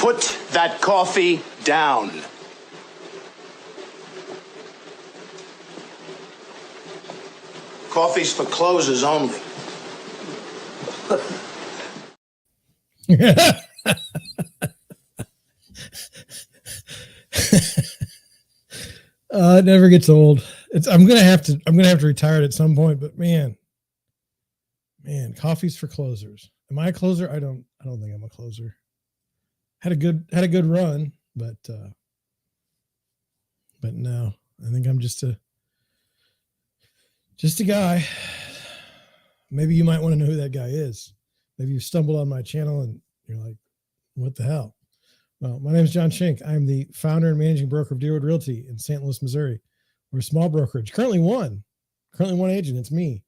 Put that coffee down. Coffee's for closers only. It never gets old. I'm gonna have to retire it at some point, but man, coffee's for closers. Am I a closer? I don't think I'm a closer. Had a good run, but no, I think I'm just a guy. Maybe you might want to know who that guy is. Maybe you stumbled on my channel and you're like, what the hell? Well, my name is John Schenk. I'm the founder and managing broker of Deerwood Realty in St. Louis, Missouri. We're a small brokerage, currently one agent. It's me.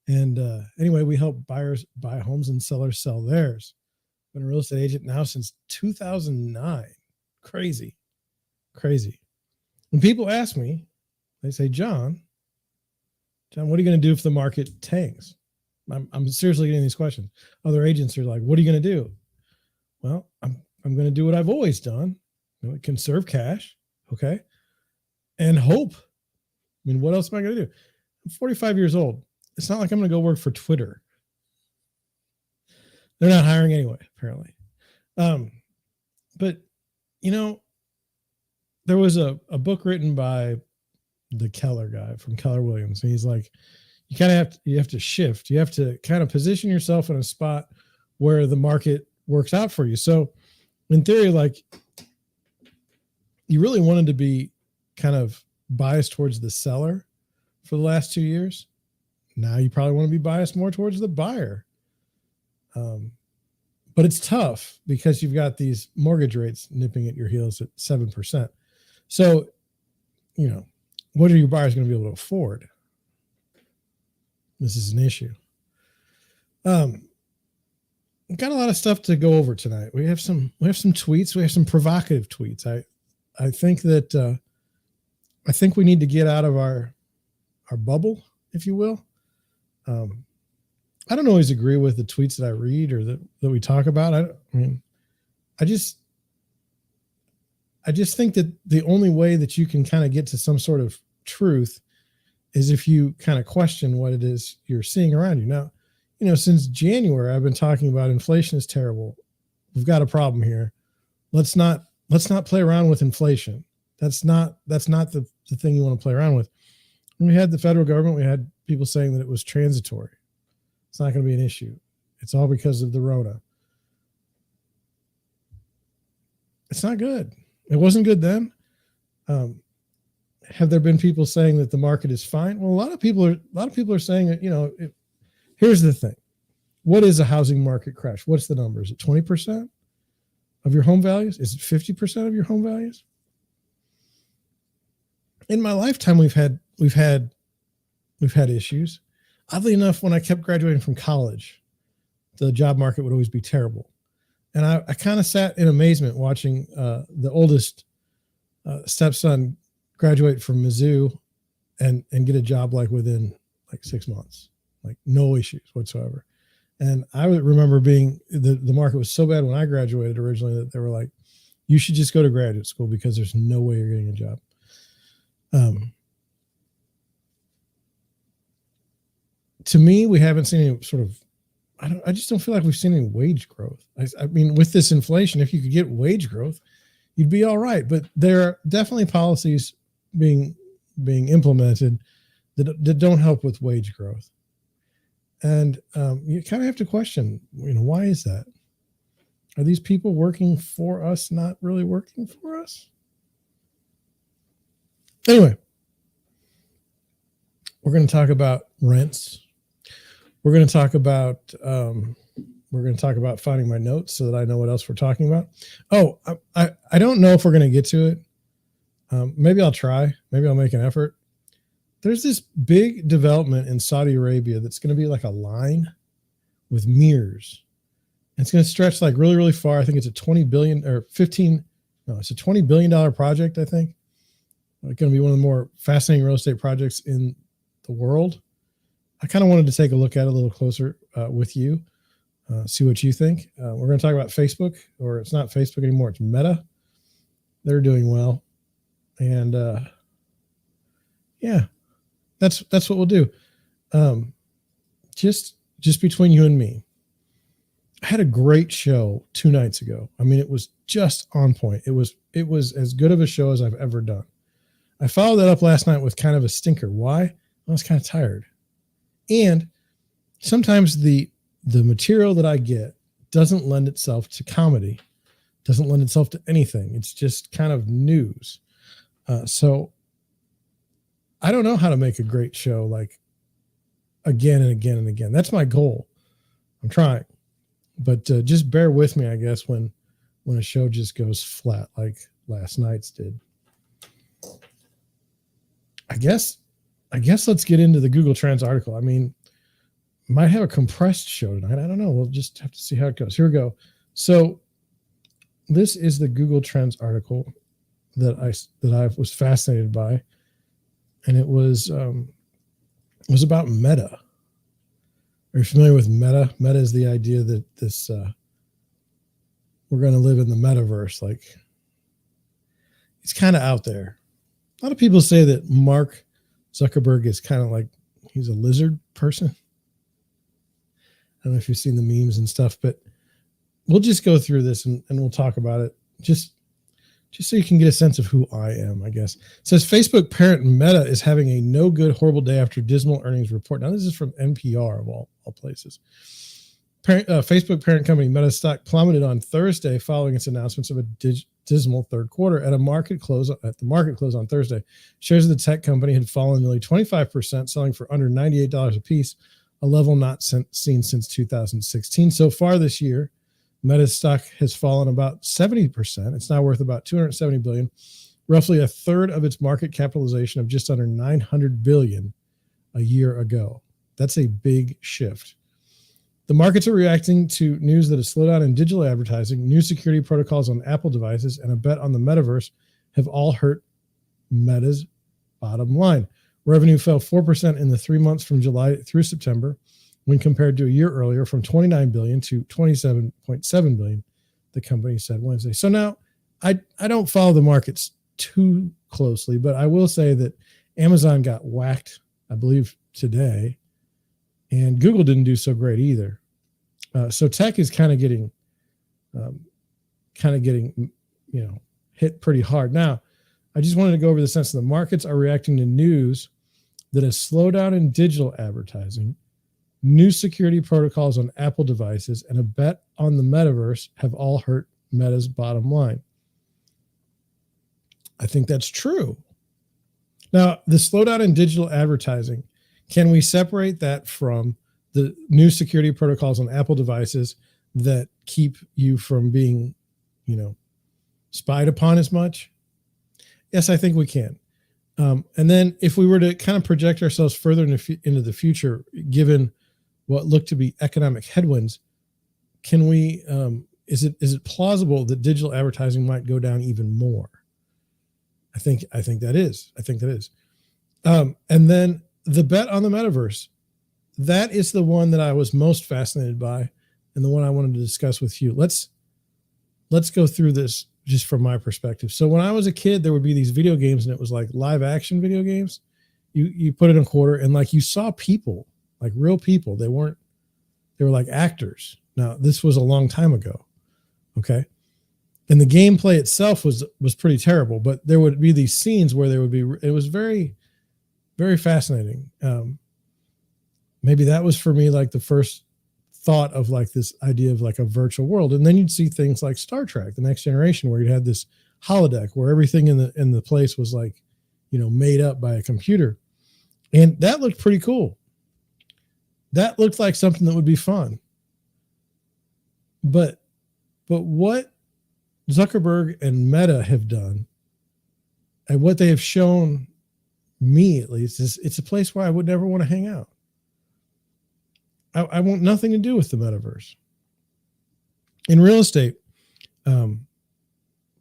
And anyway, we help buyers buy homes and sellers sell theirs. Been a real estate agent now since 2009. Crazy. When people ask me, they say, John, what are you going to do if the market tanks? I'm seriously getting these questions. Other agents are like, what are you going to do? Well, I'm going to do what I've always done. Conserve cash, okay, and hope. I mean, what else am I going to do? I'm 45 years old. It's not like I'm going to go work for Twitter. They're not hiring anyway, apparently. But, there was a book written by the Keller guy from Keller Williams. And he's like, you have to shift. You have to kind of position yourself in a spot where the market works out for you. So in theory, like, you really wanted to be kind of biased towards the seller for the last 2 years. Now you probably want to be biased more towards the buyer. But it's tough because you've got these mortgage rates nipping at your heels at 7%. So, what are your buyers going to be able to afford? This is an issue. We've got a lot of stuff to go over tonight. We have some tweets. We have some provocative tweets. I think that we need to get out of our bubble, if you will. I don't always agree with the tweets that I read or that we talk about. I just think that the only way that you can kind of get to some sort of truth is if you kind of question what it is you're seeing around you. Now, since January, I've been talking about inflation is terrible. We've got a problem here. Let's not play around with inflation. That's not the thing you want to play around with. When we had the federal government, we had people saying that it was transitory. It's not going to be an issue. It's all because of the Rona. It's not good. It wasn't good then. Have there been people saying that the market is fine? Well, a lot of people are saying that, here's the thing. What is a housing market crash? What's the number? Is it 20% of your home values? Is it 50% of your home values? In my lifetime, we've had issues. Oddly enough, when I kept graduating from college, the job market would always be terrible. And I kind of sat in amazement watching the oldest stepson graduate from Mizzou and get a job within 6 months, no issues whatsoever. And I would remember the market was so bad when I graduated originally that they were like, you should just go to graduate school because there's no way you're getting a job. To me, we haven't seen any sort of, I just don't feel like we've seen any wage growth. I mean, with this inflation, if you could get wage growth, you'd be all right. But there are definitely policies being implemented that don't help with wage growth. And you kind of have to question, why is that? Are these people working for us, not really working for us? Anyway, we're going to talk about rents. We're going to talk about finding my notes so that I know what else we're talking about. Oh, I don't know if we're going to get to it. Maybe I'll try. Maybe I'll make an effort. There's this big development in Saudi Arabia that's going to be like a line with mirrors. It's going to stretch really, really far. I think it's a $20 billion it's a $20 billion project, I think. It's going to be one of the more fascinating real estate projects in the world. I kind of wanted to take a look at it a little closer with you. see what you think. We're going to talk about Facebook, or it's not Facebook anymore. It's Meta. They're doing well. And yeah, that's what we'll do. Just between you and me, I had a great show 2 nights ago. I mean, it was just on point. It was as good of a show as I've ever done. I followed that up last night with kind of a stinker. Why? I was kind of tired. And sometimes the material that I get doesn't lend itself to comedy, doesn't lend itself to anything. It's just kind of news. So I don't know how to make a great show like again and again and again. That's my goal. I'm trying, but just bear with me, I guess, when a show just goes flat like last night's did. I guess let's get into the Google Trends article. I mean, might have a compressed show tonight. I don't know. We'll just have to see how it goes. Here we go. So this is the Google Trends article that I was fascinated by, and it was about Meta. Are you familiar with Meta? Meta is the idea that this we're going to live in the metaverse. Like, it's kind of out there. A lot of people say that Mark Zuckerberg is kind of like, he's a lizard person. I don't know if you've seen the memes and stuff, but we'll just go through this and we'll talk about it just so you can get a sense of who I am, I guess. It says Facebook parent Meta is having a no good, horrible day after dismal earnings report. Now, this is from NPR of all places. Facebook parent company Meta stock plummeted on Thursday following its announcements of a dismal third quarter. At the market close on Thursday, shares of the tech company had fallen nearly 25%, selling for under $98 a piece, a level not seen since 2016. So far this year, Meta's stock has fallen about 70%. It's now worth about $270 billion, roughly a third of its market capitalization of just under $900 billion a year ago. That's a big shift. The markets are reacting to news that a slowdown in digital advertising, new security protocols on Apple devices, and a bet on the metaverse have all hurt Meta's bottom line. Revenue fell 4% in the 3 months from July through September when compared to a year earlier, from $29 billion to $27.7 billion, the company said Wednesday. So now I don't follow the markets too closely, but I will say that Amazon got whacked, I believe, today, and Google didn't do so great either. So tech is kind of getting hit pretty hard. Now, I just wanted to go over the sense that the markets are reacting to news that a slowdown in digital advertising, new security protocols on Apple devices, and a bet on the metaverse have all hurt Meta's bottom line. I think that's true. Now, the slowdown in digital advertising, can we separate that from the new security protocols on Apple devices that keep you from being, spied upon as much? Yes, I think we can. And then if we were to kind of project ourselves further into the future, given what look to be economic headwinds, can we, is it plausible that digital advertising might go down even more? I think that is. And then the bet on the metaverse, that is the one that I was most fascinated by and the one I wanted to discuss with you. Let's go through this just from my perspective. So when I was a kid, there would be these video games and it was like live action video games. You put in a quarter and like you saw people, like real people. They were like actors. Now, this was a long time ago. Okay. And the gameplay itself was pretty terrible, but there would be these scenes where it was very, very fascinating. Maybe that was for me like the first thought of like this idea of like a virtual world. And then you'd see things like Star Trek, The Next Generation, where you had this holodeck where everything in the place was like, made up by a computer. And that looked pretty cool. That looked like something that would be fun. But what Zuckerberg and Meta have done, and what they have shown me at least, is it's a place where I would never want to hang out. I want nothing to do with the metaverse. In real estate,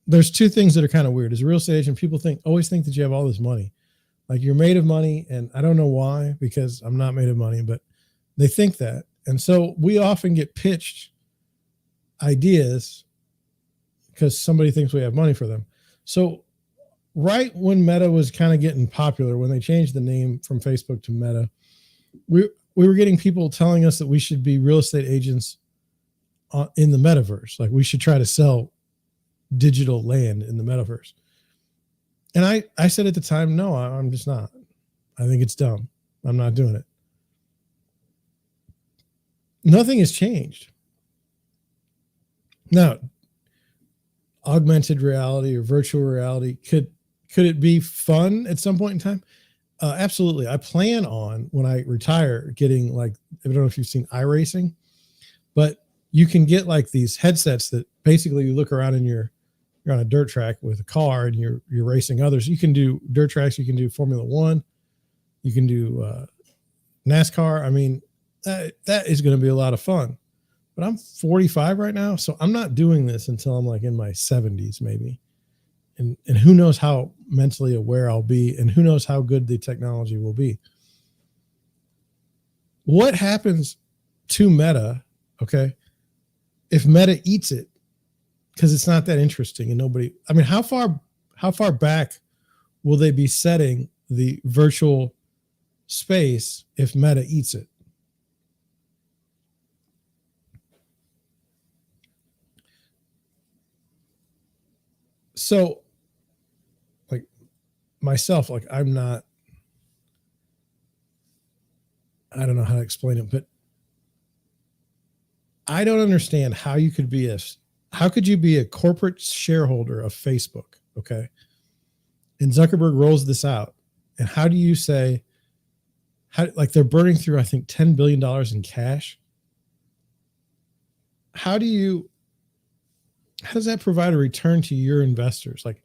there's two things that are kind of weird. As a real estate agent, people always think that you have all this money. Like you're made of money, and I don't know why, because I'm not made of money, but they think that. And so we often get pitched ideas because somebody thinks we have money for them. So right when Meta was kind of getting popular, when they changed the name from Facebook to Meta, we were getting people telling us that we should be real estate agents in the metaverse. Like we should try to sell digital land in the metaverse. And I said at the time, no, I'm just not. I think it's dumb. I'm not doing it. Nothing has changed. Now, augmented reality or virtual reality, could it be fun at some point in time? Absolutely. I plan on, when I retire, getting like, I don't know if you've seen iRacing, but you can get like these headsets that basically you look around and you're on a dirt track with a car and you're racing others. You can do dirt tracks. You can do Formula One. You can do NASCAR. I mean, that is going to be a lot of fun. But I'm 45 right now, so I'm not doing this until I'm like in my 70s maybe. And who knows how mentally aware I'll be, and who knows how good the technology will be. What happens to Meta, okay, if Meta eats it? Because it's not that interesting and nobody, I mean, how far back will they be setting the virtual space if Meta eats it? So, like myself, like I don't know how to explain it, but I don't understand how you could be a corporate shareholder of Facebook, okay? And Zuckerberg rolls this out. And how do you say, like they're burning through, I think, $10 billion in cash. How does that provide a return to your investors? Like,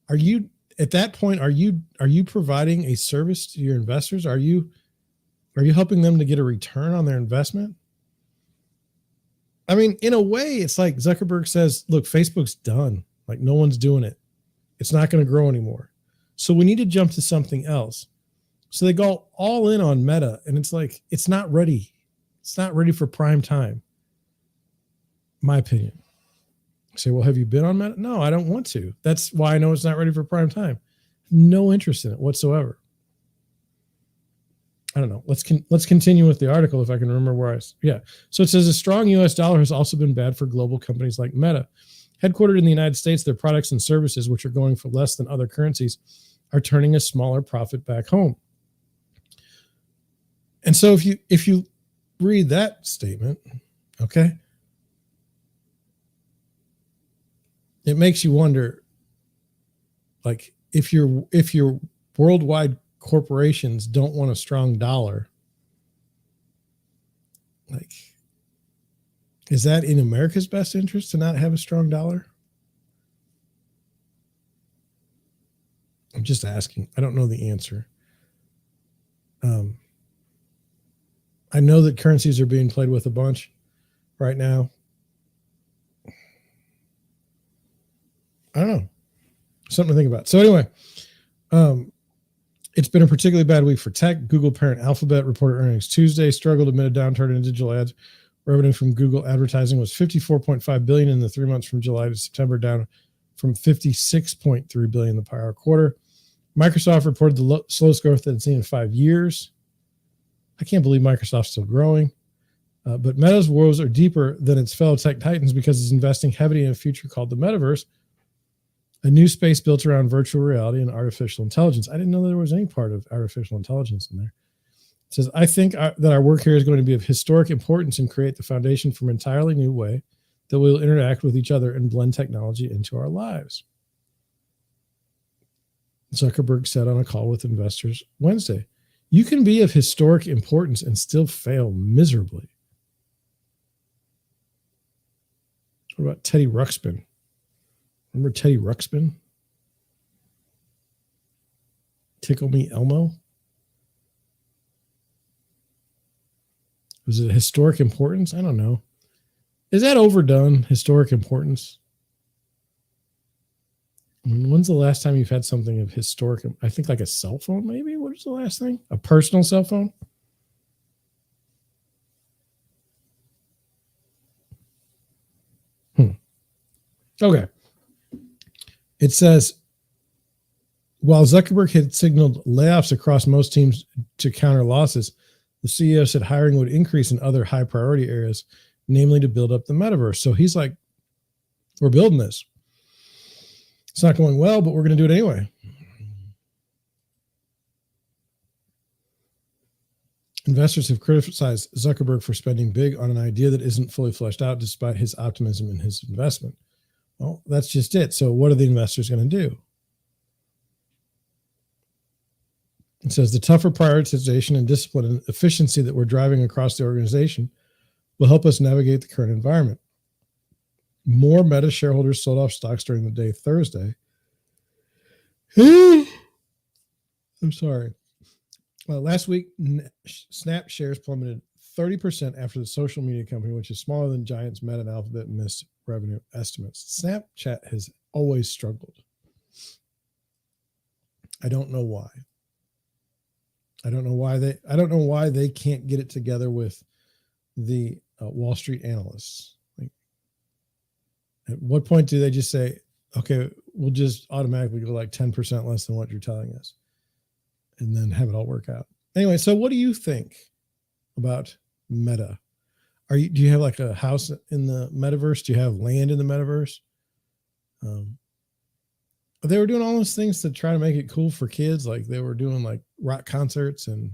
are you at that point, are you providing a service to your investors? Are you helping them to get a return on their investment? I mean, in a way, it's like Zuckerberg says, look, Facebook's done. Like no one's doing it. It's not going to grow anymore. So we need to jump to something else. So they go all in on Meta, and it's like, it's not ready. It's not ready for prime time. My opinion. I say, well, have you been on Meta? No, I don't want to. That's why I know it's not ready for prime time. No interest in it whatsoever. I don't know. Let's continue with the article if I can remember where So it says a strong U.S. dollar has also been bad for global companies like Meta. Headquartered in the United States, their products and services, which are going for less than other currencies, are turning a smaller profit back home. And so if you read that statement, okay, it makes you wonder, like if your worldwide corporations don't want a strong dollar, like, is that in America's best interest to not have a strong dollar? I'm just asking. I don't know the answer. I know that currencies are being played with a bunch right now. I don't know. Something to think about. So anyway, it's been a particularly bad week for tech. Google parent Alphabet reported earnings Tuesday, struggled amid a downturn in digital ads. Revenue from Google advertising was $54.5 billion in the 3 months from July to September, down from $56.3 billion the prior quarter. Microsoft reported the slowest growth that it's seen in 5 years. I can't believe Microsoft's still growing. But Meta's woes are deeper than its fellow tech titans because it's investing heavily in a future called the metaverse, a new space built around virtual reality and artificial intelligence. I didn't know there was any part of artificial intelligence in there. It says, I think that our work here is going to be of historic importance and create the foundation for an entirely new way that we'll interact with each other and blend technology into our lives. Zuckerberg said on a call with investors Wednesday, you can be of historic importance and still fail miserably. What about Teddy Ruxpin? Remember Teddy Ruxpin? Tickle Me Elmo? Was it historic importance? I don't know. Is that overdone, historic importance? When's the last time you've had something of historic? I think like a cell phone, maybe? What was the last thing? A personal cell phone? Okay. It says, while Zuckerberg had signaled layoffs across most teams to counter losses, the CEO said hiring would increase in other high priority areas, namely to build up the metaverse. So he's like, we're building this. It's not going well, but we're going to do it anyway. Investors have criticized Zuckerberg for spending big on an idea that isn't fully fleshed out despite his optimism in his investment. Well, that's just it. So what are the investors going to do? It says the tougher prioritization and discipline and efficiency that we're driving across the organization will help us navigate the current environment. More Meta shareholders sold off stocks during the day Thursday. I'm sorry. Last week, Snap shares plummeted 30% after the social media company, which is smaller than Giants, Meta, and Alphabet, missed revenue estimates. Snapchat has always struggled. I don't know why. I don't know why they can't get it together with the Wall Street analysts. Like, at what point do they just say, okay, we'll just automatically go like 10% less than what you're telling us, and then have it all work out? Anyway, so what do you think about Meta? Do you have like a house in the metaverse? Do you have land in the metaverse? They were doing all those things to try to make it cool for kids. Like they were doing like rock concerts. And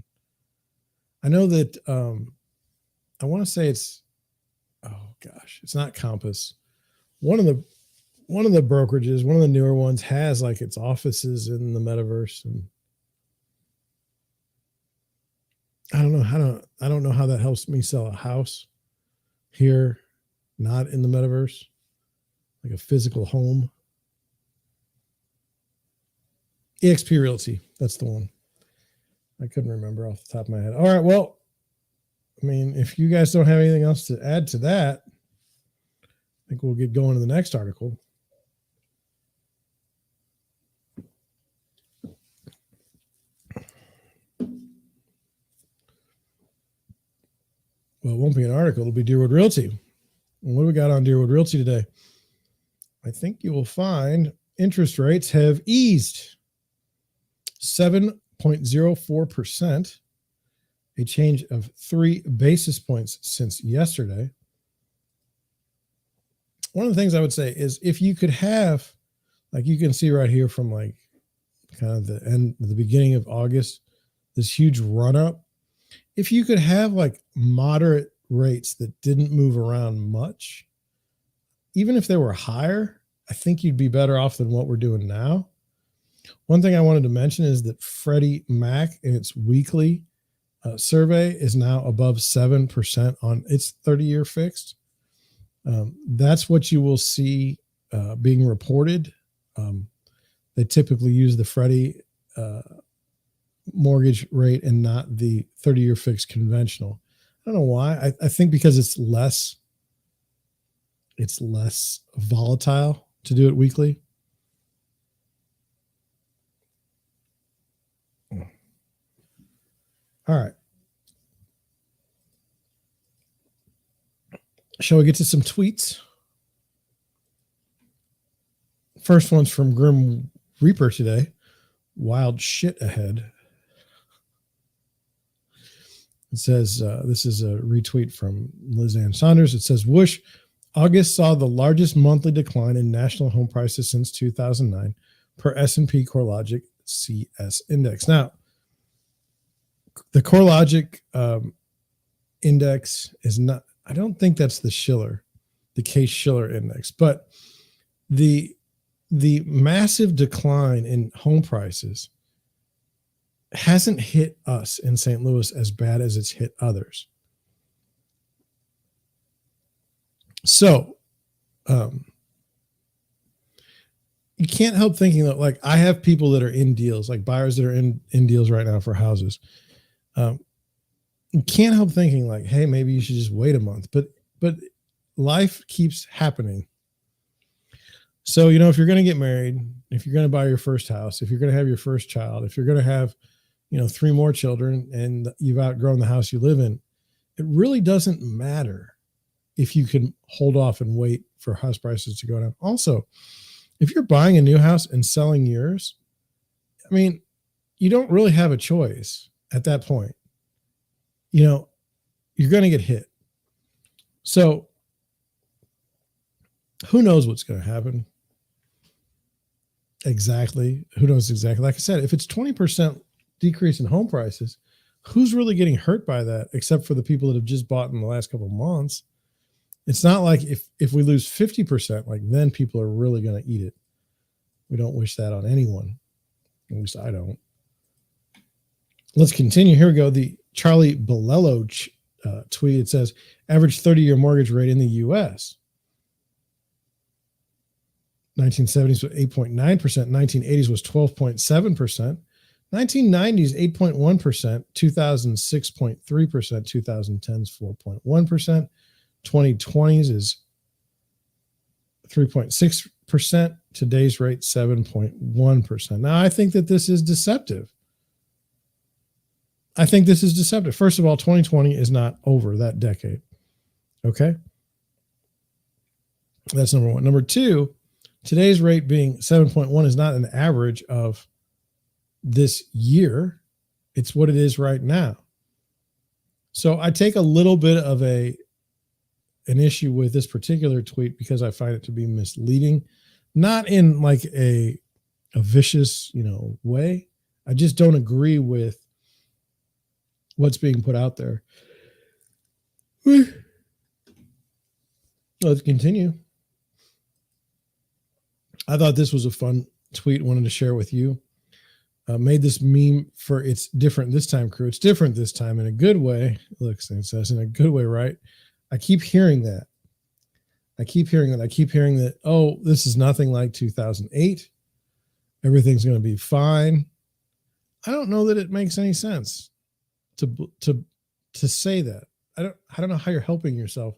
I know that, I want to say it's not Compass. One of the brokerages, one of the newer ones, has like its offices in the metaverse. And I don't know how that helps me sell a house here, not in the metaverse, like a physical home. eXp Realty, that's the one. I couldn't remember off the top of my head. All right, well, I mean, if you guys don't have anything else to add to that, I think we'll get going to the next article. Well, it won't be an article. It'll be Deerwood Realty. And what do we got on Deerwood Realty today? I think you will find interest rates have eased 7.04%, a change of 3 basis points since yesterday. One of the things I would say is if you could have, like you can see right here from like kind of the beginning of August, this huge run up. If you could have like moderate rates that didn't move around much, even if they were higher, I think you'd be better off than what we're doing now. One thing I wanted to mention is that Freddie Mac in its weekly survey is now above 7% on its 30-year fixed. That's what you will see being reported. They typically use the Freddie mortgage rate and not the 30-year fixed conventional. I don't know why. I think because it's less volatile to do it weekly. All right. Shall we get to some tweets? First one's from Grim Reaper today. Wild shit ahead. It says, this is a retweet from Liz Ann Saunders. It says, whoosh, August saw the largest monthly decline in national home prices since 2009 per S&P CoreLogic CS index. Now, the CoreLogic index is not, I don't think that's the Case-Shiller index, but the massive decline in home prices hasn't hit us in St. Louis as bad as it's hit others. So, you can't help thinking that, like, I have people that are in deals, like buyers that are in deals right now for houses. You can't help thinking like, hey, maybe you should just wait a month, but life keeps happening. So, if you're going to get married, if you're going to buy your first house, if you're going to have your first child, if you're going to have, 3 more children and you've outgrown the house you live in, it really doesn't matter if you can hold off and wait for house prices to go down. Also, if you're buying a new house and selling yours, I mean, you don't really have a choice at that point. You know, you're going to get hit. So who knows what's going to happen? Exactly. Who knows exactly? Like I said, if it's 20% decrease in home prices, who's really getting hurt by that except for the people that have just bought in the last couple of months? It's not like if we lose 50%, like then people are really going to eat it. We don't wish that on anyone. At least I don't. Let's continue. Here we go. The Charlie Bilello tweet. It says average 30-year mortgage rate in the U.S. 1970s was 8.9%. 1980s was 12.7%. 1990s 8.1%. 2006 0.3%. 2010s 4.1%. 2020s is 3.6%. Today's rate 7.1%. Now I think that this is deceptive. First of all, 2020 is not over that decade. Okay. That's number one. Number two, today's rate being 7.1 is not an average of this year. It's what it is right now. So I take a little bit of an issue with this particular tweet because I find it to be misleading, not in like a vicious, way. I just don't agree with what's being put out there. Let's continue. I thought this was a fun tweet. Wanted to share with you. Made this meme for It's Different This Time crew. It's different this time in a good way. Look, it says in a good way, right? I keep hearing that. I keep hearing that, oh, this is nothing like 2008. Everything's going to be fine. I don't know that it makes any sense to say that. I don't know how you're helping yourself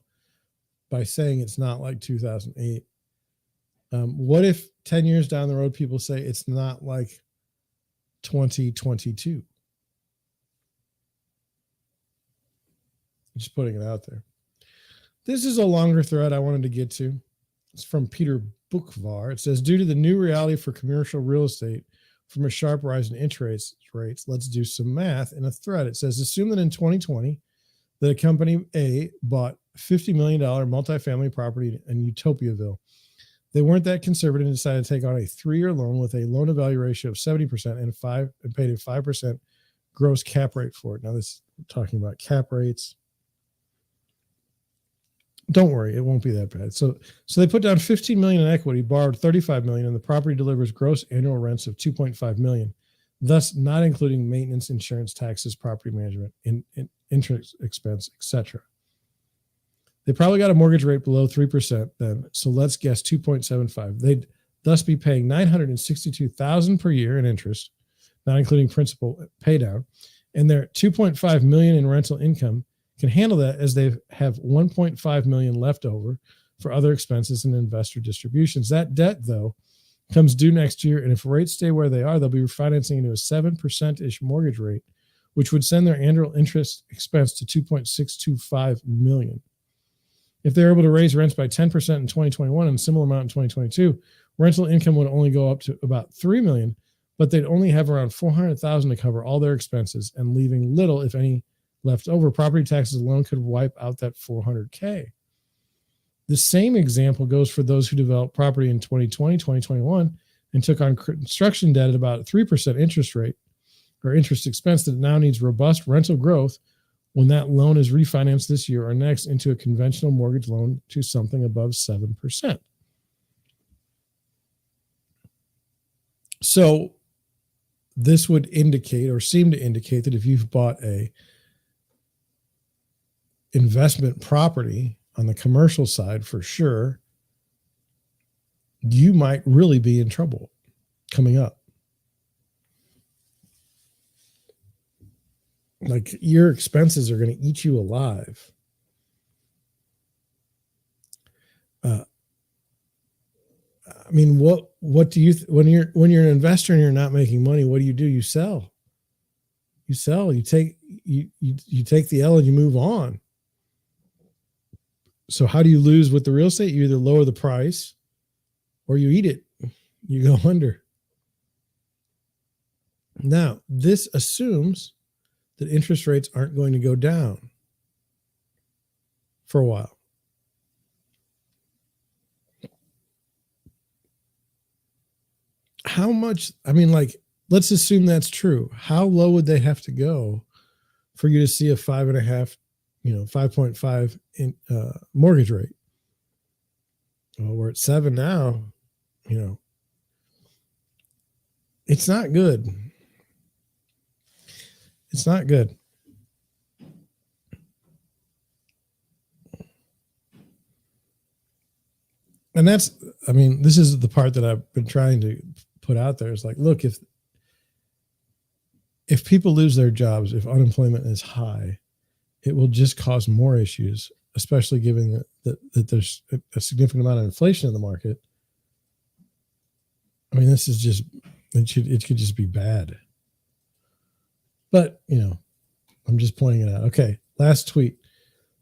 by saying it's not like 2008. What if 10 years down the road, people say it's not like 2022? Just putting it out there. This is a longer thread I wanted to get to. It's from Peter Boockvar. It says, due to the new reality for commercial real estate from a sharp rise in interest rates, let's do some math in a thread. It says, assume that in 2020, that a company A bought $50 million multifamily property in Utopiaville. They weren't that conservative and decided to take on a 3-year loan with a loan-to-value ratio of 70% and paid a 5% gross cap rate for it. Now, this is talking about cap rates. Don't worry, it won't be that bad. So they put down $15 million in equity, borrowed $35 million, and the property delivers gross annual rents of $2.5 million, thus not including maintenance, insurance, taxes, property management, interest expense, etc. They probably got a mortgage rate below 3% then, so let's guess 2.75. They'd thus be paying $962,000 per year in interest, not including principal pay down, and their $2.5 million in rental income can handle that as they have $1.5 million left over for other expenses and investor distributions. That debt, though, comes due next year, and if rates stay where they are, they'll be refinancing into a 7%-ish mortgage rate, which would send their annual interest expense to $2.625 million. If they're able to raise rents by 10% in 2021 and a similar amount in 2022, rental income would only go up to about $3 million, but they'd only have around $400,000 to cover all their expenses and leaving little, if any, left over. Property taxes alone could wipe out that $400K. The same example goes for those who developed property in 2020, 2021, and took on construction debt at about a 3% interest rate or interest expense that now needs robust rental growth when that loan is refinanced this year or next into a conventional mortgage loan to something above 7%. So this would indicate or seem to indicate that if you've bought a investment property on the commercial side, for sure, you might really be in trouble coming up. Like your expenses are going to eat you alive. I mean, what do you when you're an investor and you're not making money? What do? You sell. You take the L and you move on. So how do you lose with the real estate? You either lower the price or you eat it. You go under. Now, this assumes that interest rates aren't going to go down for a while. How much, let's assume that's true. How low would they have to go for you to see a 5.5, 5.5 mortgage rate? Well, we're at 7 now, it's not good. It's not good. And this is the part that I've been trying to put out there. It's like, look, if people lose their jobs, if unemployment is high, it will just cause more issues, especially given that there's a significant amount of inflation in the market. This is just, it could just be bad. But, I'm just pointing it out. Okay, last tweet.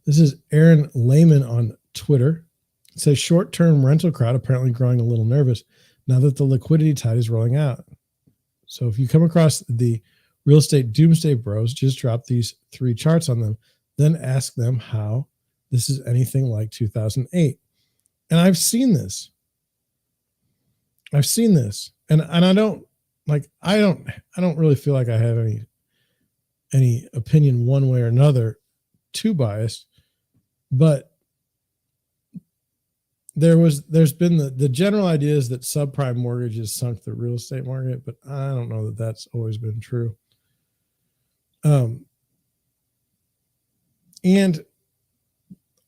This is Layman on Twitter. It says short-term rental crowd apparently growing a little nervous now that the liquidity tide is rolling out. So if you come across the real estate doomsday bros, just drop these 3 charts on them, then ask them how this is anything like 2008. And I've seen this. And I don't really feel like I have any opinion one way or another, too biased, but there's been the general idea is that subprime mortgages sunk the real estate market, but I don't know that that's always been true. And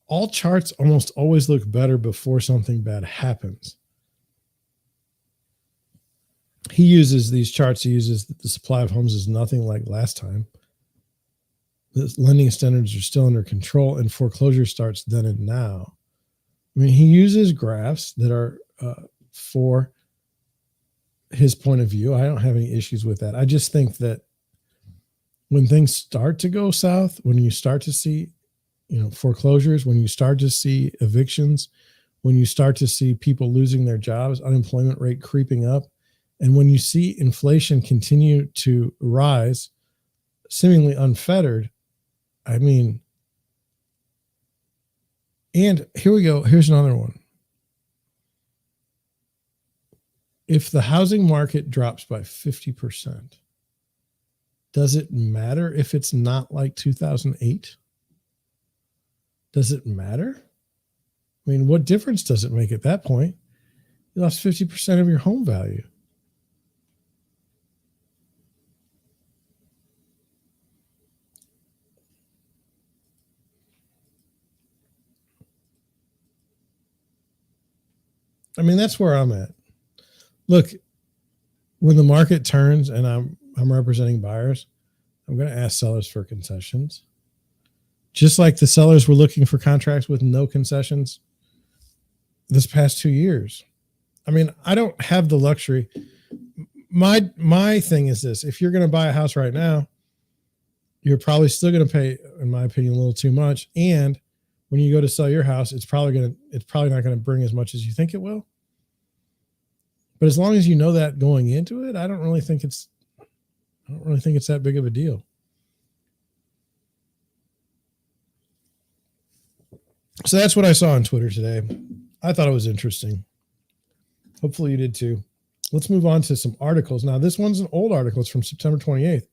all charts almost always look better before something bad happens. He uses these charts. He uses that the supply of homes is nothing like last time. The lending standards are still under control, and foreclosure starts then and now. He uses graphs that are for his point of view. I don't have any issues with that. I just think that when things start to go south, when you start to see, foreclosures, when you start to see evictions, when you start to see people losing their jobs, unemployment rate creeping up, and when you see inflation continue to rise, seemingly unfettered, and here we go. Here's another one. If the housing market drops by 50%, does it matter if it's not like 2008? Does it matter? What difference does it make at that point? You lost 50% of your home value. That's where I'm at. Look, when the market turns and I'm representing buyers, I'm going to ask sellers for concessions. Just like the sellers were looking for contracts with no concessions this past 2 years. I don't have the luxury. My thing is this: if you're going to buy a house right now, you're probably still going to pay, in my opinion, a little too much. And when you go to sell your house, it's probably not going to bring as much as you think it will. But as long as you know that going into it, I don't really think it's that big of a deal. So that's what I saw on Twitter today. I thought it was interesting. Hopefully you did too. Let's move on to some articles. Now, this one's an old article. It's from September 28th.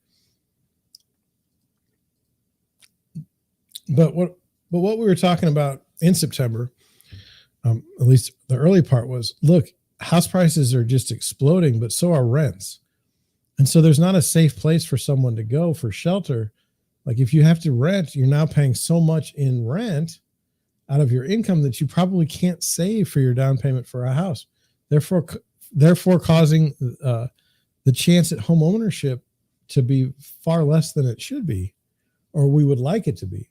But what we were talking about in September, at least the early part, was, look, house prices are just exploding, but so are rents. And so there's not a safe place for someone to go for shelter. Like if you have to rent, you're now paying so much in rent out of your income that you probably can't save for your down payment for a house. Therefore causing the chance at home ownership to be far less than it should be, or we would like it to be.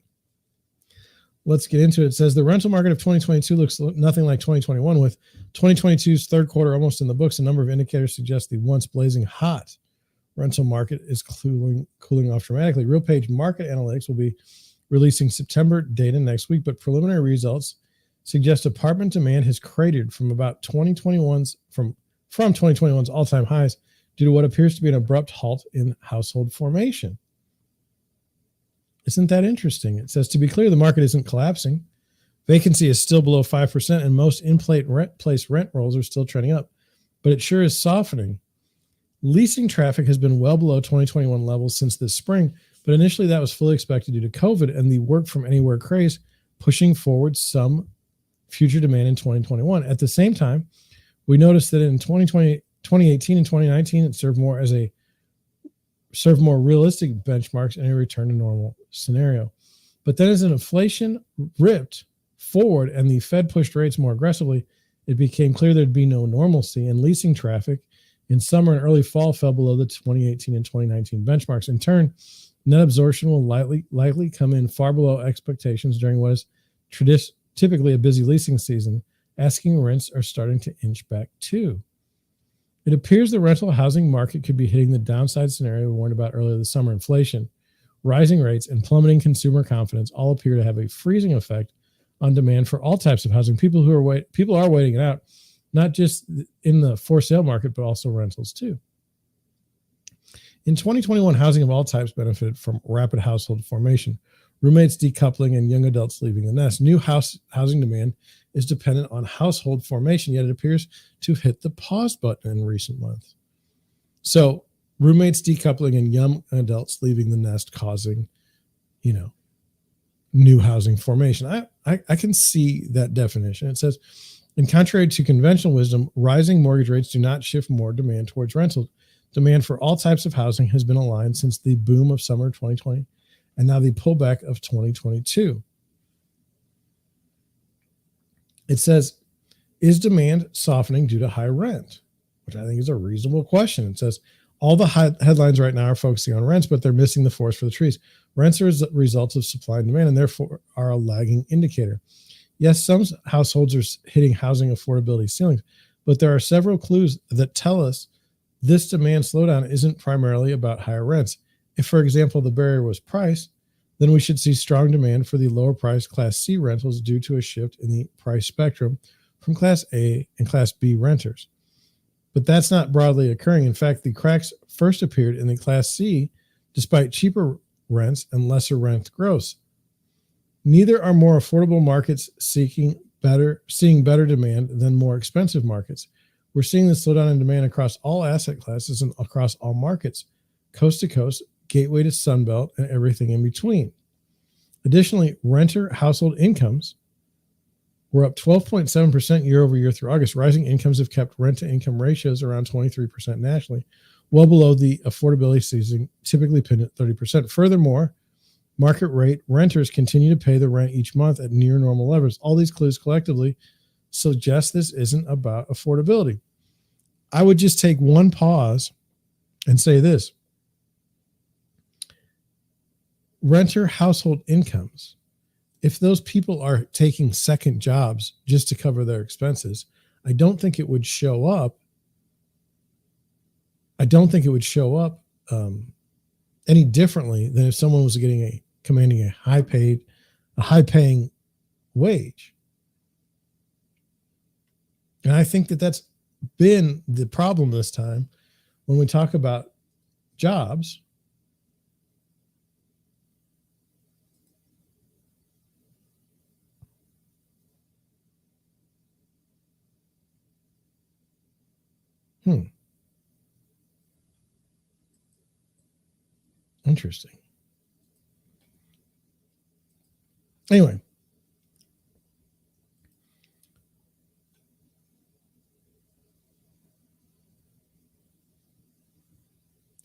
Let's get into it. It says the rental market of 2022 looks nothing like 2021, with 2022's third quarter almost in the books. A number of indicators suggest the once blazing hot rental market is cooling off dramatically. RealPage Market Analytics will be releasing September data next week, but preliminary results suggests apartment demand has cratered from 2021's all-time highs due to what appears to be an abrupt halt in household formation. Isn't that interesting? It says, to be clear, the market isn't collapsing. Vacancy is still below 5%, and most in-place rent rolls are still trending up, but it sure is softening. Leasing traffic has been well below 2021 levels since this spring, but initially that was fully expected due to COVID and the work from anywhere craze, pushing forward some future demand in 2021. At the same time, we noticed that in 2018 and 2019, it served more realistic benchmarks in a return to normal scenario. But then as inflation ripped forward and the Fed pushed rates more aggressively, it became clear there'd be no normalcy, and leasing traffic in summer and early fall fell below the 2018 and 2019 benchmarks. In turn, net absorption will likely come in far below expectations during what is typically a busy leasing season. Asking rents are starting to inch back too. It appears the rental housing market could be hitting the downside scenario we warned about earlier this summer. Inflation, rising rates, and plummeting consumer confidence all appear to have a freezing effect on demand for all types of housing. People are waiting it out, not just in the for sale market, but also rentals too. In 2021, housing of all types benefited from rapid household formation, roommates decoupling, and young adults leaving the nest. New housing demand is dependent on household formation, yet it appears to have hit the pause button in recent months. So roommates decoupling and young adults leaving the nest causing, new housing formation. I can see that definition. It says, in contrary to conventional wisdom, rising mortgage rates do not shift more demand towards rental. Demand for all types of housing has been aligned since the boom of summer 2020 and now the pullback of 2022. It says, is demand softening due to high rent? Which I think is a reasonable question. It says, all the headlines right now are focusing on rents, but they're missing the forest for the trees. Rents are results of supply and demand, and therefore are a lagging indicator. Yes, some households are hitting housing affordability ceilings, but there are several clues that tell us this demand slowdown isn't primarily about higher rents. If, for example, the barrier was price, then we should see strong demand for the lower price Class C rentals due to a shift in the price spectrum from Class A and Class B renters. But that's not broadly occurring. In fact, the cracks first appeared in the Class C despite cheaper rents and lesser rent growth. Neither are more affordable markets seeing better demand than more expensive markets. We're seeing the slowdown in demand across all asset classes and across all markets, coast to coast, gateway to Sunbelt, and everything in between. Additionally, renter household incomes were up 12.7% year over year through August. Rising incomes have kept rent to income ratios around 23% nationally, well below the affordability ceiling, typically pinned at 30%. Furthermore, market rate renters continue to pay the rent each month at near normal levels. All these clues collectively suggest this isn't about affordability. I would just take one pause and say this. Renter household incomes, if those people are taking second jobs just to cover their expenses, I don't think it would show up. Any differently than if someone was commanding a high paying wage. And I think that that's been the problem this time when we talk about jobs. Interesting. Anyway.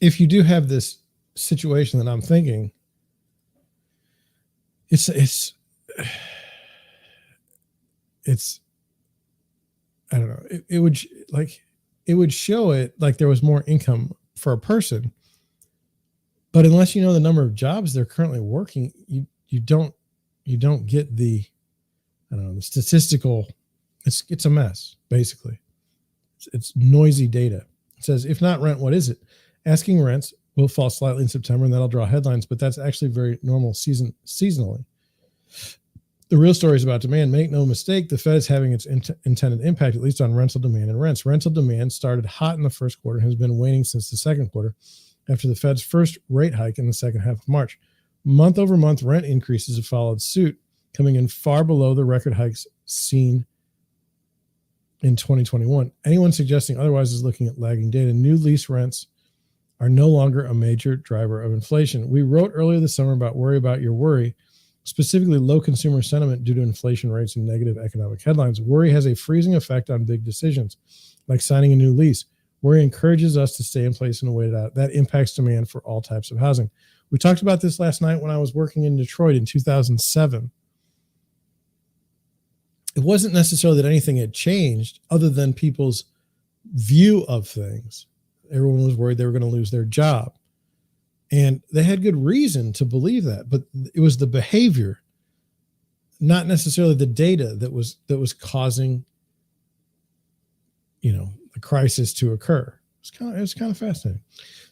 If you do have this situation that I'm thinking, it's I don't know. It would show it like there was more income for a person, but unless you know the number of jobs they're currently working, you don't get the the statistical. It's a mess basically. It's noisy data. It says if not rent, what is it? Asking rents will fall slightly in September, and that'll draw headlines, but that's actually very normal seasonally. The real story is about demand. Make no mistake, the Fed is having its intended impact, at least on rental demand and rents. Rental demand started hot in the first quarter and has been waning since the second quarter after the Fed's first rate hike in the second half of March. Month over month, rent increases have followed suit, coming in far below the record hikes seen in 2021. Anyone suggesting otherwise is looking at lagging data. New lease rents are no longer a major driver of inflation. We wrote earlier this summer about worry about your worry, specifically low consumer sentiment due to inflation rates and negative economic headlines. Worry has a freezing effect on big decisions, like signing a new lease. Worry encourages us to stay in place in a way that impacts demand for all types of housing. We talked about this last night when I was working in Detroit in 2007. It wasn't necessarily that anything had changed other than people's view of things. Everyone was worried they were going to lose their job. And they had good reason to believe that, but it was the behavior, not necessarily the data that was causing, the crisis to occur. It was kind of fascinating.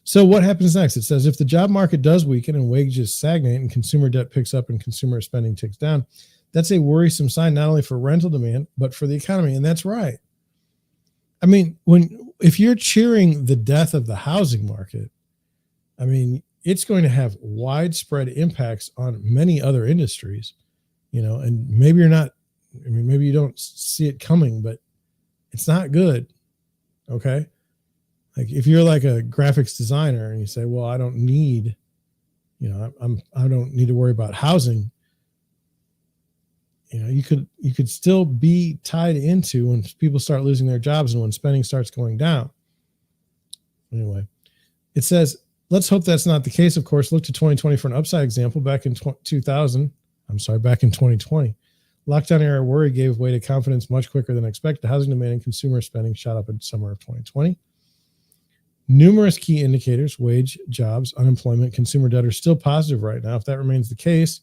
So what happens next? It says if the job market does weaken and wages stagnate and consumer debt picks up and consumer spending ticks down, that's a worrisome sign not only for rental demand but for the economy. And that's right. I mean, if you're cheering the death of the housing market, I mean, it's going to have widespread impacts on many other industries, and maybe maybe you don't see it coming, but it's not good. Okay. Like if you're like a graphics designer and you say, well, I don't need, I don't need to worry about housing. You could still be tied into when people start losing their jobs and when spending starts going down. Anyway, it says, let's hope that's not the case. Of course, look to 2020 for an upside example. Back in 2020, lockdown era worry gave way to confidence much quicker than expected. Housing demand and consumer spending shot up in summer of 2020. Numerous key indicators, wage, jobs, unemployment, consumer debt are still positive right now. If that remains the case,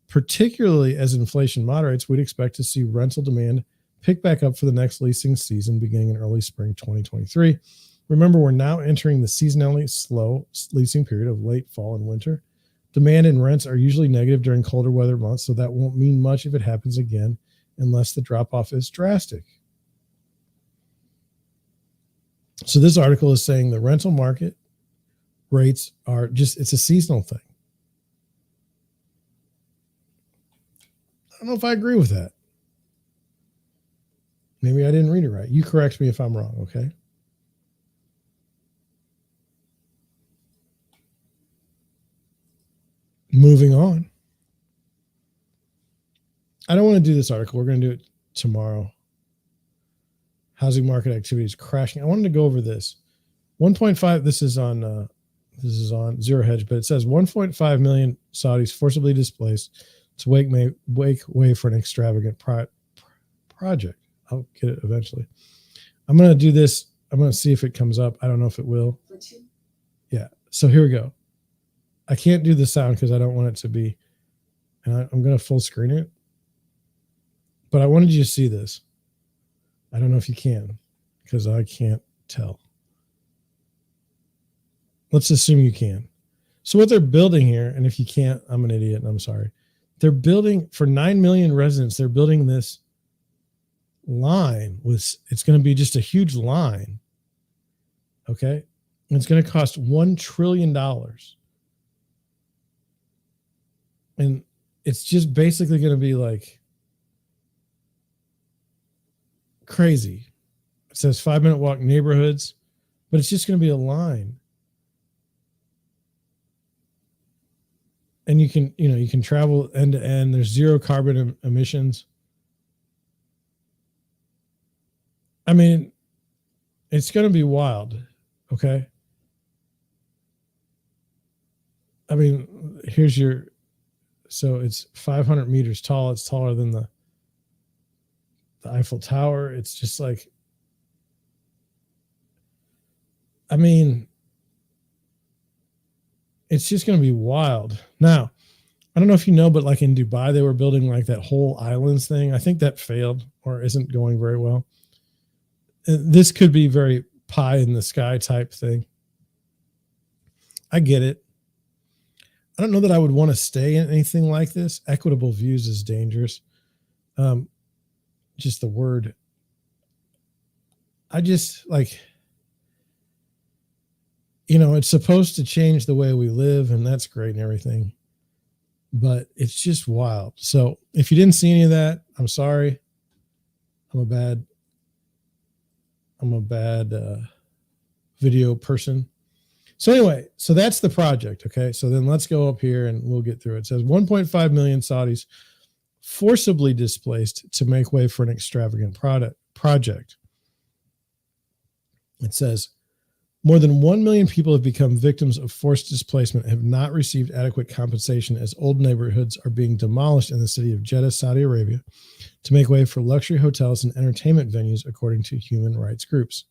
particularly as inflation moderates, we'd expect to see rental demand pick back up for the next leasing season beginning in early spring 2023. Remember, we're now entering the seasonally slow leasing period of late fall and winter. Demand and rents are usually negative during colder weather months, so that won't mean much if it happens again, unless the drop-off is drastic. So this article is saying the rental market rates are it's a seasonal thing. I don't know if I agree with that. Maybe I didn't read it right. You correct me if I'm wrong, okay? Moving on. I don't want to do this article. We're going to do it tomorrow. Housing market activity is crashing. I wanted to go over this. 1.5. This is on Zero Hedge, but it says 1.5 million Saudis forcibly displaced to wake way for an extravagant project. I'll get it eventually. I'm going to do this. I'm going to see if it comes up. I don't know if it will. Yeah. So here we go. I can't do the sound because I don't want it to be, and I'm going to full screen it, but I wanted you to see this. I don't know if you can because I can't tell. Let's assume you can. So what they're building here, and if you can't, I'm an idiot and I'm sorry. They're building for 9 million residents. They're building this line it's going to be just a huge line. Okay. And it's going to cost $1 trillion. And it's just basically going to be like crazy. It says 5-minute walk neighborhoods, but it's just going to be a line. And you can travel end to end. There's zero carbon emissions. I mean, it's going to be wild. Okay. I mean, so it's 500 meters tall. It's taller than the Eiffel Tower. It's just like, I mean, it's just going to be wild. Now, I don't know if you know, but like in Dubai, they were building like that whole islands thing. I think that failed or isn't going very well. This could be very pie in the sky type thing. I get it. don't know that I would want to stay in anything like this. Equitable views is dangerous. Just the word. I just like, it's supposed to change the way we live, and that's great and everything, but it's just wild. So if you didn't see any of that, I'm sorry. I'm a bad video person. So anyway, so that's the project. Okay. So then let's go up here and we'll get through it. It says 1.5 million Saudis forcibly displaced to make way for an extravagant project. It says more than 1 million people have become victims of forced displacement and have not received adequate compensation as old neighborhoods are being demolished in the city of Jeddah, Saudi Arabia, to make way for luxury hotels and entertainment venues, according to human rights groups.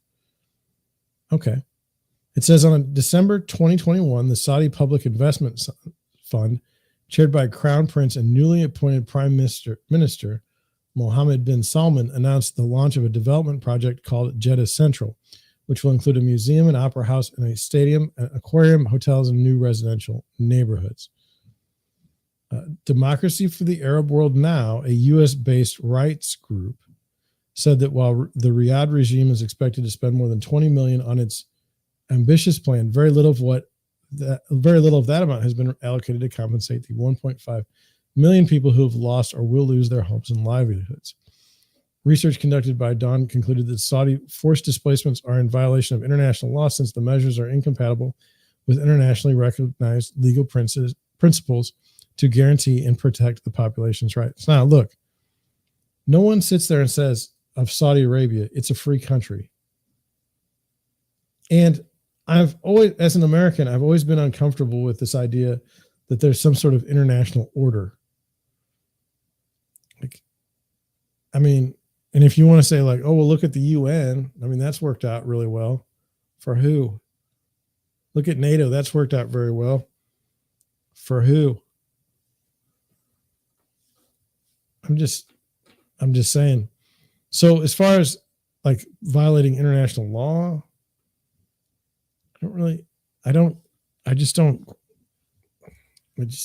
Okay. It says on December 2021, the Saudi Public Investment Fund, chaired by Crown Prince and newly appointed Prime Minister Mohammed bin Salman, announced the launch of a development project called Jeddah Central, which will include a museum, an opera house, and a stadium, an aquarium, hotels, and new residential neighborhoods. Democracy for the Arab World Now, a U.S.-based rights group, said that while the Riyadh regime is expected to spend more than $20 million on its ambitious plan, very little of that amount has been allocated to compensate the 1.5 million people who have lost or will lose their homes and livelihoods. Research conducted by Dawn concluded that Saudi forced displacements are in violation of international law since the measures are incompatible with internationally recognized legal principles to guarantee and protect the population's rights. Now, look, no one sits there and says of Saudi Arabia, it's a free country. And I've always, as an American, I've always been uncomfortable with this idea that there's some sort of international order. And if you want to say like, oh, well, look at the UN. That's worked out really well. For who? Look at NATO. That's worked out very well. For who? I'm just saying. So as far as like violating international law, it just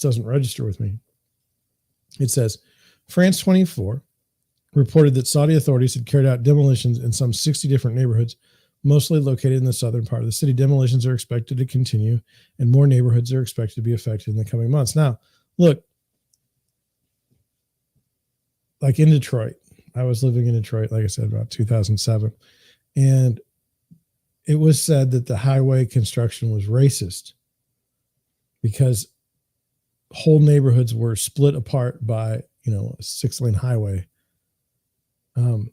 doesn't register with me. It says France 24 reported that Saudi authorities had carried out demolitions in some 60 different neighborhoods, mostly located in the southern part of the city. Demolitions are expected to continue, and more neighborhoods are expected to be affected in the coming months. Now, look, like in Detroit, I was living in Detroit, like I said, about 2007, and it was said that the highway construction was racist because whole neighborhoods were split apart by, a 6-lane highway. Do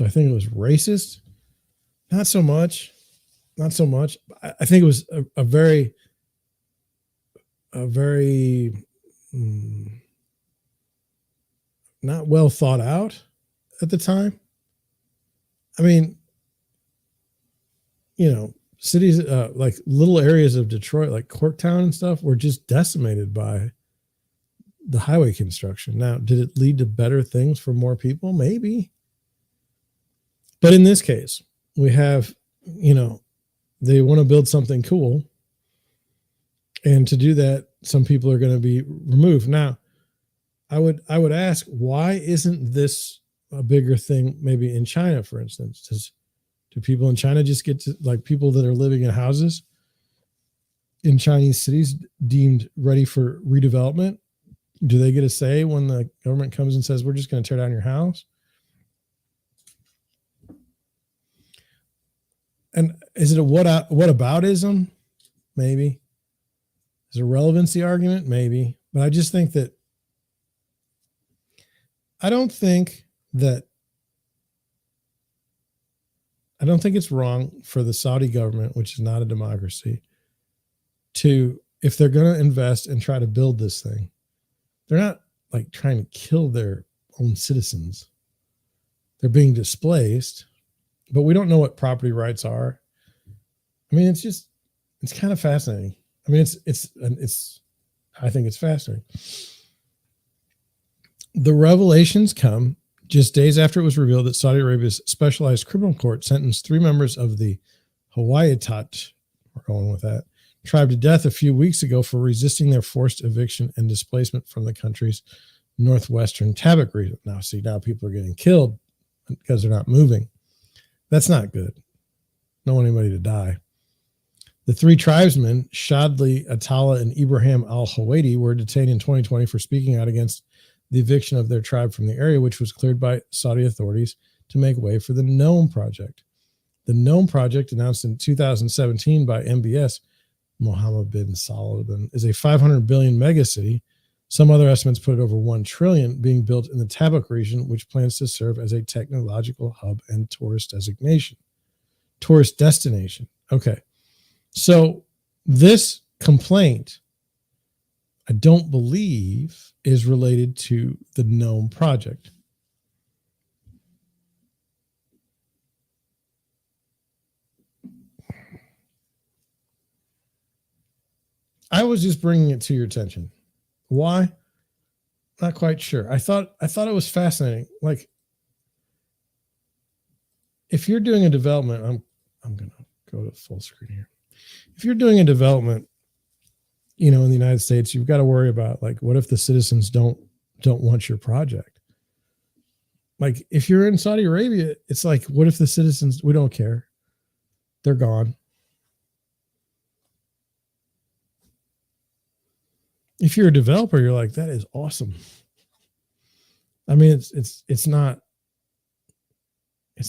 I think it was racist? Not so much. I think it was a very not well thought out at the time. Cities like little areas of Detroit, like Corktown and stuff, were just decimated by the highway construction. Now, did it lead to better things for more people? Maybe. But in this case, we have, they want to build something cool. And to do that, some people are going to be removed. Now, I would ask, why isn't this a bigger thing maybe in China, for instance? Do people in China just get to, like, people that are living in houses in Chinese cities deemed ready for redevelopment? Do they get a say when the government comes and says, we're just going to tear down your house? And is it a whataboutism? Maybe. Is it a relevancy argument? Maybe. But I just think that I don't think it's wrong for the Saudi government, which is not a democracy, to, if they're going to invest and try to build this thing, they're not like trying to kill their own citizens. They're being displaced, but we don't know what property rights are. It's kind of fascinating. I think it's fascinating. The revelations come just days after it was revealed that Saudi Arabia's specialized criminal court sentenced 3 members of the Hawaii we're going with that, tribe to death a few weeks ago for resisting their forced eviction and displacement from the country's northwestern Tabak region. Now, see, now people are getting killed because they're not moving. That's not good. Don't want anybody to die. The three tribesmen, Shadli, Atala, and Ibrahim al-Hawaidi, were detained in 2020 for speaking out against the eviction of their tribe from the area, which was cleared by Saudi authorities to make way for the Nome Project. The Nome Project, announced in 2017 by MBS, Mohammed bin Salman, is a 500 billion megacity. Some other estimates put it over 1 trillion, being built in the Tabak region, which plans to serve as a technological hub and tourist destination. Okay. So this complaint, I don't believe, is related to the Nome Project. I was just bringing it to your attention. Why? Not quite sure. I thought it was fascinating. Like, if you're doing a development, I'm going to go to full screen here. If you're doing a development, in the United States, you've got to worry about, like, what if the citizens don't want your project? Like, if you're in Saudi Arabia, it's like, what if the citizens, we don't care. They're gone. If you're a developer, you're like, that is awesome. I mean, it's not. I'd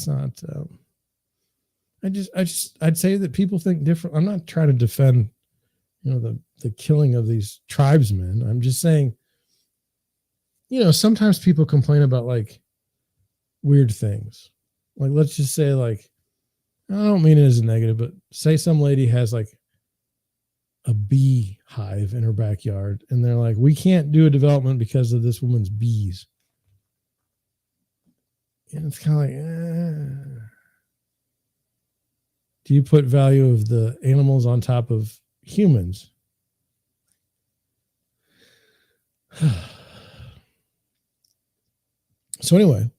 say that people think different. I'm not trying to defend, the killing of these tribesmen. I'm just saying, sometimes people complain about, like, weird things. Like, let's just say, like, I don't mean it as a negative, but say some lady has, like, a bee hive in her backyard, and they're like, we can't do a development because of this woman's bees. And it's kind of like, do you put value of the animals on top of humans? So anyway,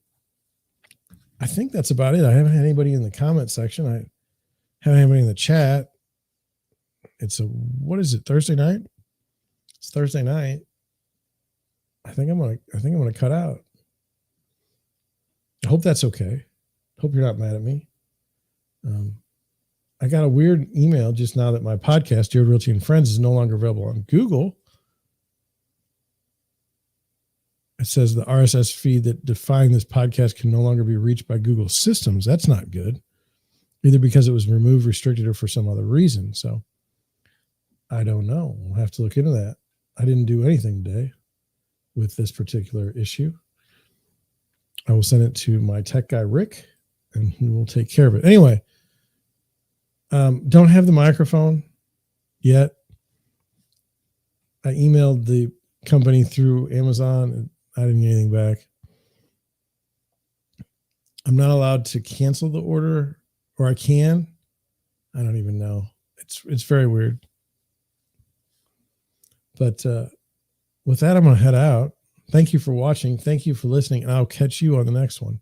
I think that's about it. I haven't had anybody in the comment section. I haven't had anybody in the chat. What is it? Thursday night? It's Thursday night. I think I'm gonna cut out. I hope that's okay. Hope you're not mad at me. I got a weird email just now that my podcast, Dear Realty and Friends, is no longer available on Google. It says the RSS feed that defined this podcast can no longer be reached by Google systems. That's not good. Either because it was removed, restricted, or for some other reason. So I don't know. We'll have to look into that. I didn't do anything today with this particular issue. I will send it to my tech guy, Rick, and he will take care of it. Anyway, don't have the microphone yet. I emailed the company through Amazon, and I didn't get anything back. I'm not allowed to cancel the order, or I can. I don't even know. It's very weird. But with that, I'm going to head out. Thank you for watching. Thank you for listening, and I'll catch you on the next one.